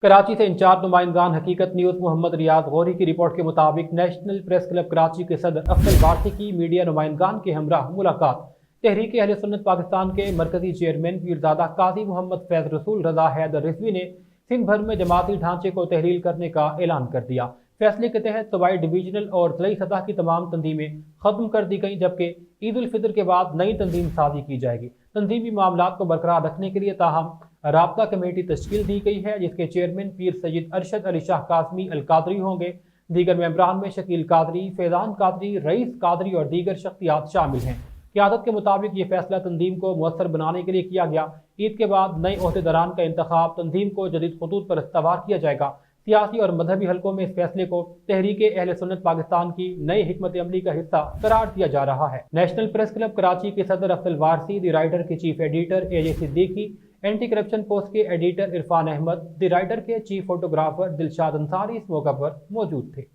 कराची से इंचार्ज नुमाइंदान हकीकत न्यूज़ मोहम्मद रियाज गौरी की रिपोर्ट के मुताबिक नेशनल प्रेस क्लब कराची के सदर अफजल वारसी की मीडिया नुमाइंदान के हमरा मुलाकात। तहरीक अहले सुन्नत पाकिस्तान के मरकजी चेयरमैन पीरजादा काजी मोहम्मद फैज रसूल रजा हैदर रिजवी ने सिंध भर में जमाती ढांचे को तहलील करने का ऐलान कर दिया। फैसले के तहत सूबाई डिवीजनल और ज़िली सतह की तमाम तंजीमें खत्म कर दी गईं, जबकि ईद उल फितर के बाद नई तंजीम साजी की जाएगी। तंजीमी मामलात को बरकरार रखने के लिए ताहम राब्ता कमेटी तश्कील दी गई है, जिसके चेयरमैन पीर सैयद अरशद अली शाह कासमी अल कादरी होंगे। दीगर मेंबरान में शकील कादरी, फैजान कादरी, रईस कादरी और दीगर शख्सियात शामिल हैं। क़यादत के मुताबिक ये फैसला तंजीम को मुअस्सर बनाने के लिए किया गया। ईद के बाद नए ओहदेदारान का इंतखाब तंजीम को जदीद खतूत पर इस्तवार किया जाएगा। सियासी और मजहबी हलकों में इस फैसले को तहरीक अहले सुन्नत पाकिस्तान की नई हिकमत अमली का हिस्सा करार दिया जा रहा है। नेशनल प्रेस क्लब कराची के सदर अफजल वारसी, द राइटर के chief editor AJ Siddiqui, anti corruption post के editor Irfan Ahmed, the writer के चीफ फोटोग्राफर दिलशाद अंसारी इस मौका पर मौजूद थे।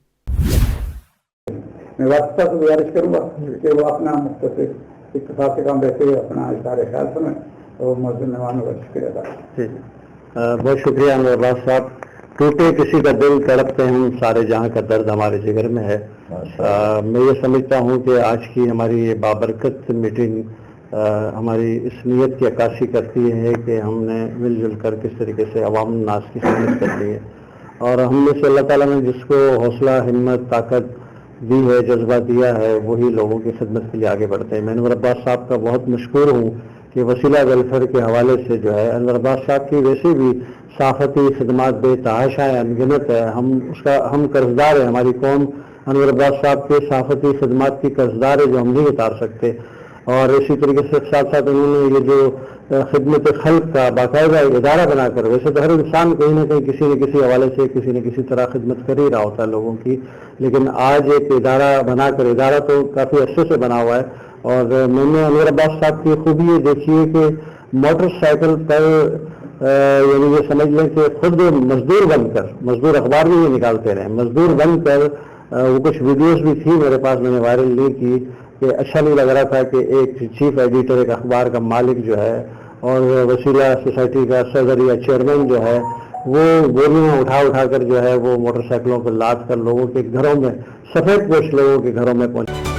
मैं वास्ता से गुजारिश करूँगा कि वो अपना मुख्तसर इत्तेफाक से काम रहते हुए अपना इशारे ख्याल सुने और मौजूद मेहमानों का शुक्रिया अदा करें। बहुत शुक्रिया अनवर अब्बास साहब। टूटे किसी का दिल, तड़पते हम सारे जहाँ का दर्द हमारे जिगर में है। मैं ये समझता हूँ कि आज की हमारी ये बाबरकत मीटिंग हमारी इस नीयत की अक्कासी करती है कि हमने मिलजुल कर किस तरीके से अवाम नास की खिदमत करनी है, और हम में से अल्लाह ताला ने जिसको हौसला, हिम्मत, ताकत दी है, जज्बा दिया है, वही लोगों की खिदमत के लिए आगे बढ़ते हैं। मैं अनवर अब्बास साहब का बहुत मशकूर हूँ कि वसीला वेलफेयर के हवाले से जो है अनवर अब्बास साहब की वैसे भी साफ़ती खिदमत बेतहाशा है, अनगिनत है। हम कर्जदार हैं, हमारी कौम अनवर अब्बास साहब के साफ़ती खिदमत की कर्जदार है जो हम नहीं उतार सकते। और इसी तरीके से साथ साथ उन्होंने ये जो खिदमत खल्क का बाकायदा इदारा बनाकर, वैसे तो हर इंसान कहीं ना कहीं किसी न किसी हवाले से किसी न किसी तरह खिदमत कर ही रहा होता है लोगों की, लेकिन आज एक इदारा बनाकर, इदारा तो काफ़ी अच्छे से बना हुआ है। और मैंने अनवर अब्बास साहब की खूबी ये देखी है कि मोटरसाइकिल पर यानी ये समझ लें कि खुद मजदूर बनकर, मजदूर अखबार में ये निकालते रहे, मजदूर बनकर वो कुछ वीडियोस भी थी मेरे पास, मैंने वायरल नहीं की कि अच्छा नहीं लग रहा था कि एक चीफ एडिटर, एक अखबार का मालिक जो है और वसीला सोसाइटी का सदर या चेयरमैन जो है, वो बोरियां उठा कर जो है वो मोटरसाइकिलों पर लाद कर लोगों के घरों में, सफ़ेद पोश लोगों के घरों में पहुंचे।